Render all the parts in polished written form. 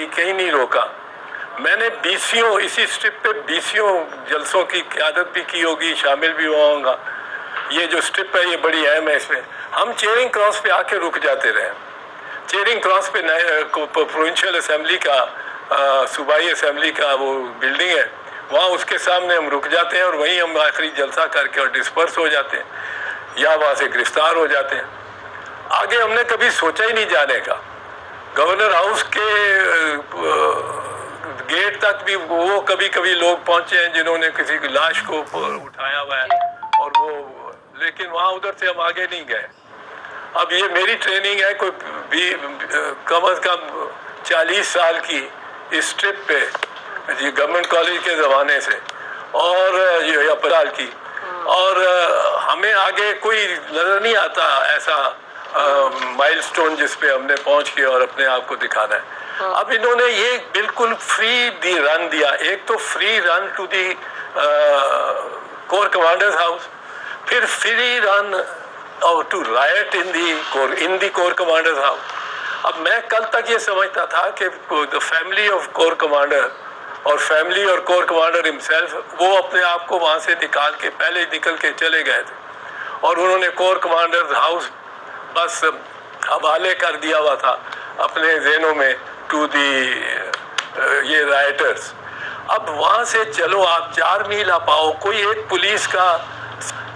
कहीं नहीं रोका। मैंने बीसियों इसी स्ट्रिप पे बीसियों जलसों की क़यादत भी की होगी, शामिल भी हुआ होगा। ये जो स्ट्रिप है ये बड़ी अहम है। इसमें हम चेयरिंग क्रॉस पे आके रुक जाते रहे। चेयरिंग क्रॉस पे प्रोविंशियल असेंबली का सूबाई असेंबली का वो बिल्डिंग है, वहाँ उसके सामने हम रुक जाते हैं और वहीं हम आखिरी जलसा करके और डिस्पर्स हो जाते हैं या वहाँ से गिरफ्तार हो जाते हैं। आगे हमने कभी सोचा ही नहीं जाने का। गवर्नर हाउस के गेट तक भी वो कभी कभी लोग पहुंचे हैं जिन्होंने किसी की लाश को उठाया हुआ है और वो, लेकिन वहाँ उधर से हम आगे नहीं गए। अब ये मेरी ट्रेनिंग है कोई भी कम से कम 40 साल की इस ट्रिप पे गवर्नमेंट कॉलेज के ज़माने से और ये अपराल की, और हमें आगे कोई नज़र नहीं आता ऐसा माइलस्टोन जिस पे हमने पहुंच के और अपने आप को दिखाना है। अब इन्होंने ये बिल्कुल फ्री रन दिया। एक तो free run to the corps commander's house, फिर free run to right in the corps commander's house. अब मैं कल तक ये समझता था कि the family of corps commander और फैमिली और कोर कमांडर हिमसेल्फ वो अपने आप को वहाँ से निकाल के पहले निकल के चले गए थे और उन्होंने कोर कमांडर्स हाउस बस हवाले कर दिया हुआ था अपने ज़हनों में टू दी ये राइटर्स। अब वहाँ से चलो आप 4 मील आप आओ, कोई एक पुलिस का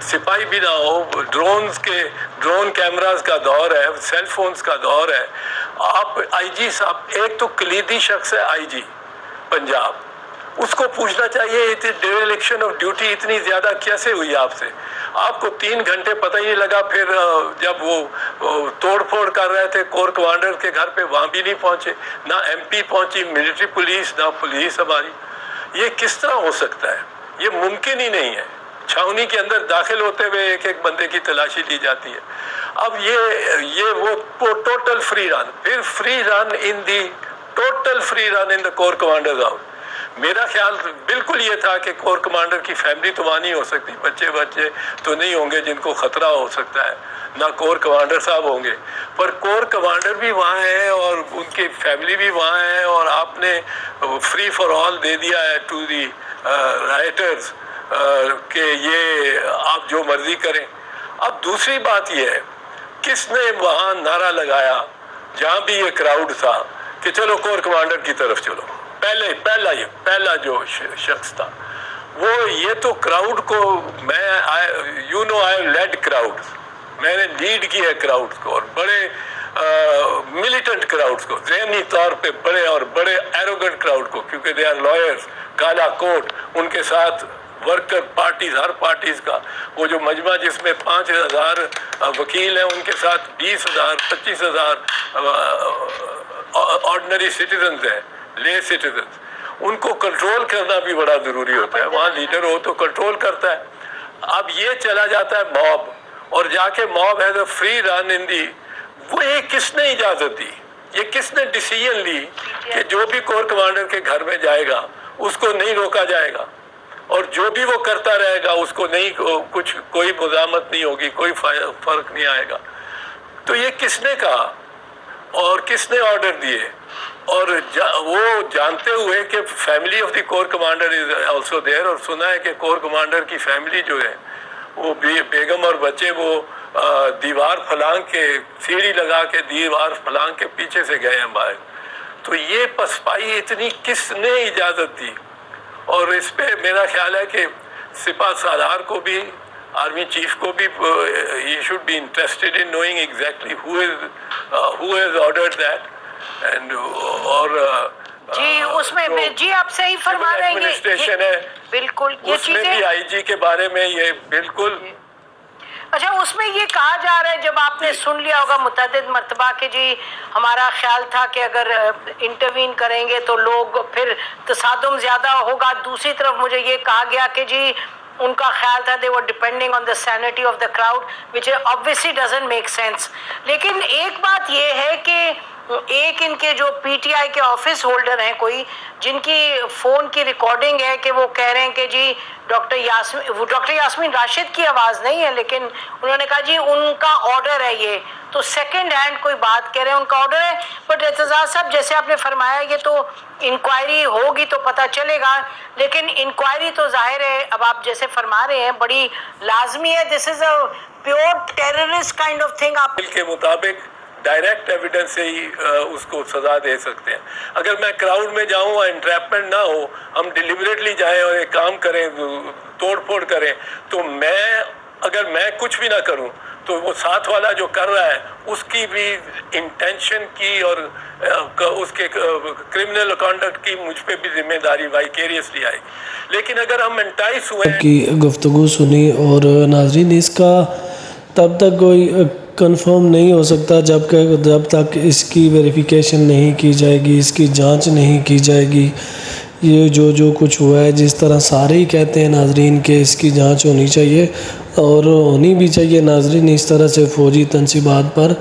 सिपाही भी ना हो, ड्रोन कैमरास का दौर है, सेल फोन्स का दौर है। आप आईजी साहब, एक तो कलीदी शख्स है आईजी पंजाब, उसको पूछना चाहिए डिरेक्शन ऑफ ड्यूटी इतनी ज़्यादा कैसे हुई आपसे? आपको 3 घंटे पता ही नहीं लगा। फिर जब वो तोड़ फोड़ कर रहे थे कोर कमांडर के घर पे, वहाँ भी नहीं पहुँचे, ना एमपी पहुँची मिलिट्री पुलिस, ना पुलिस हमारी। ये किस तरह हो सकता है? ये मुमकिन ही नहीं है। छावनी के अंदर दाखिल होते हुए एक एक बंदे की तलाशी ली जाती है। अब ये वो टोटल फ्री रन, फिर free run in the total free run in the core commander's house. मेरा ख्याल बिल्कुल ये था कि कोर कमांडर की फैमिली तो वहाँ नहीं हो सकती, बच्चे तो नहीं होंगे जिनको खतरा हो सकता है, ना कोर कमांडर साहब होंगे, पर कोर कमांडर भी वहाँ है और उनकी फैमिली भी वहाँ है और आपने फ्री फॉर ऑल दे दिया है टू दी राइटर्स कि ये आप जो मर्जी करें। अब दूसरी बात ये है, किसने वहाँ नारा लगाया जहाँ भी ये क्राउड था कि चलो कोर कमांडर की तरफ चलो? पहला जो शख्स था वो, ये तो क्राउड को मैं आई लेड क्राउड, मैंने लीड किया क्राउड को, और बड़े मिलिटेंट क्राउड्स को, ज़हनी तौर पे बड़े और बड़े एरोगेंट क्राउड को, क्योंकि दे आर लॉयर्स, काला कोट, उनके साथ वर्कर पार्टीज, हर पार्टीज का वो जो मजमा जिसमें 5000 वकील हैं, उनके साथ 20,000 25,000 ऑर्डिनरी सिटीजन्स हैं, ले सिटीजन्स, उनको कंट्रोल करना भी बड़ा ज़रूरी होता है। वहाँ लीडर हो तो कंट्रोल करता है। अब ये चला जाता है मॉब, और जाके mob has a free run in the, वो ये किसने इजाज़त दी? ये किसने डिसीजन ली कि जो भी कोर कमांडर के घर में जाएगा उसको नहीं रोका जाएगा, और जो भी वो करता रहेगा उसको नहीं, कुछ कोई मुज़ामत नहीं होगी, कोई फ़र्क नहीं आएगा? तो ये किसने कहा और किसने ऑर्डर दिए? और वो जानते हुए कि family of the core commander is also there, और सुना है कि कोर कमांडर की फैमिली जो है वो बेगम और बच्चे वो दीवार फलांग के, सीढ़ी लगा के दीवार फलांग के पीछे से गए हैं बाहर। तो ये पसपाई इतनी किसने इजाज़त दी? और इस पे मेरा ख्याल है कि सिपा सालार को भी, आर्मी चीफ को भी, he should be interested in knowing exactly who has ordered that, and और जी उसमें जी आप सही फरमा रहे हैं, एडमिनिस्ट्रेशन है बिल्कुल ये उसमें भी आईजी के बारे में ये बिल्कुल। अच्छा, उसमें ये कहा जा रहा है, जब आपने सुन लिया होगा मुतअद्दिद मर्तबा कि जी हमारा ख्याल था कि अगर इंटरवीन करेंगे तो लोग फिर तसादुम ज़्यादा होगा। दूसरी तरफ मुझे ये कहा गया कि जी उनका ख्याल था they were depending on the sanity of the crowd, which obviously doesn't make sense. लेकिन एक बात ये है कि ایک ان کے جو پی ٹی آئی کے آفس ہولڈر ہیں کوئی، جن کی فون کی ریکارڈنگ ہے کہ وہ کہہ رہے ہیں کہ جی ڈاکٹر یاسمین راشد کی آواز نہیں ہے، لیکن انہوں نے کہا جی ان کا آرڈر ہے یہ، تو سیکنڈ ہینڈ کوئی بات کہہ رہے ہیں ان کا آرڈر ہے۔ بٹ اعتزاز صاحب جیسے آپ نے فرمایا یہ تو انکوائری ہوگی تو پتہ چلے گا، لیکن انکوائری تو ظاہر ہے اب آپ جیسے فرما رہے ہیں بڑی لازمی ہے، this is a pure terrorist kind of thing. آپ بل کے مطابق ڈائریکٹ ایویڈنس سے ہی اس کو سزا دے سکتے ہیں۔ اگر میں کراؤڈ میں جاؤں اور انٹریپمنٹ نہ ہو، ہم ڈیلیبریٹلی جائیں اور ایک کام کریں، توڑ پھوڑ کریں، تو اگر میں کچھ بھی نہ کروں تو وہ ساتھ والا جو کر رہا ہے اس کی بھی انٹینشن کی اور اس کے کرمنل کانڈکٹ کی مجھ پہ بھی ذمہ داری وائکیریسلی آئے۔ لیکن اگر ہم انٹائس ہوئے کی گفتگو سنی، اور ناظرین اس کا تب تک کوئی کنفرم نہیں ہو سکتا جب تک اس کی ویریفیکیشن نہیں کی جائے گی، اس کی جانچ نہیں کی جائے گی۔ یہ جو کچھ ہوا ہے، جس طرح سارے ہی کہتے ہیں ناظرین کہ اس کی جانچ ہونی چاہیے اور ہونی بھی چاہیے ناظرین، اس طرح سے فوجی تنصیبات پر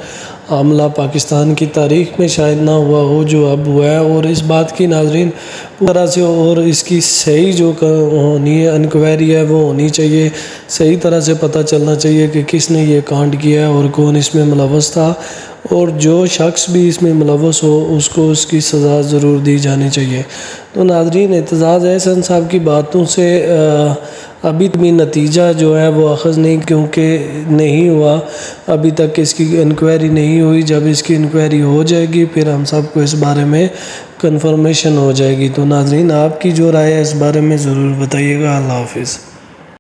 حملہ پاکستان کی تاریخ میں شاید نہ ہوا ہو جو اب ہوا ہے، اور اس بات کی ناظرین پوری طرح سے اور اس کی صحیح جو ہونی ہے انکوائری ہے وہ ہونی چاہیے، صحیح طرح سے پتہ چلنا چاہیے کہ کس نے یہ کانڈ کیا ہے اور کون اس میں ملوث تھا، اور جو شخص بھی اس میں ملوث ہو اس کو اس کی سزا ضرور دی جانی چاہیے۔ تو ناظرین اعتزاز احسن صاحب کی باتوں سے ابھی بھی نتیجہ جو ہے وہ اخذ نہیں، کیونکہ نہیں ہوا ابھی تک، اس کی انکوائری نہیں ہوئی۔ جب اس کی انکوائری ہو جائے گی پھر ہم سب کو اس بارے میں کنفرمیشن ہو جائے گی۔ تو ناظرین آپ کی جو رائے ہے اس بارے میں ضرور بتائیے گا۔ اللہ حافظ۔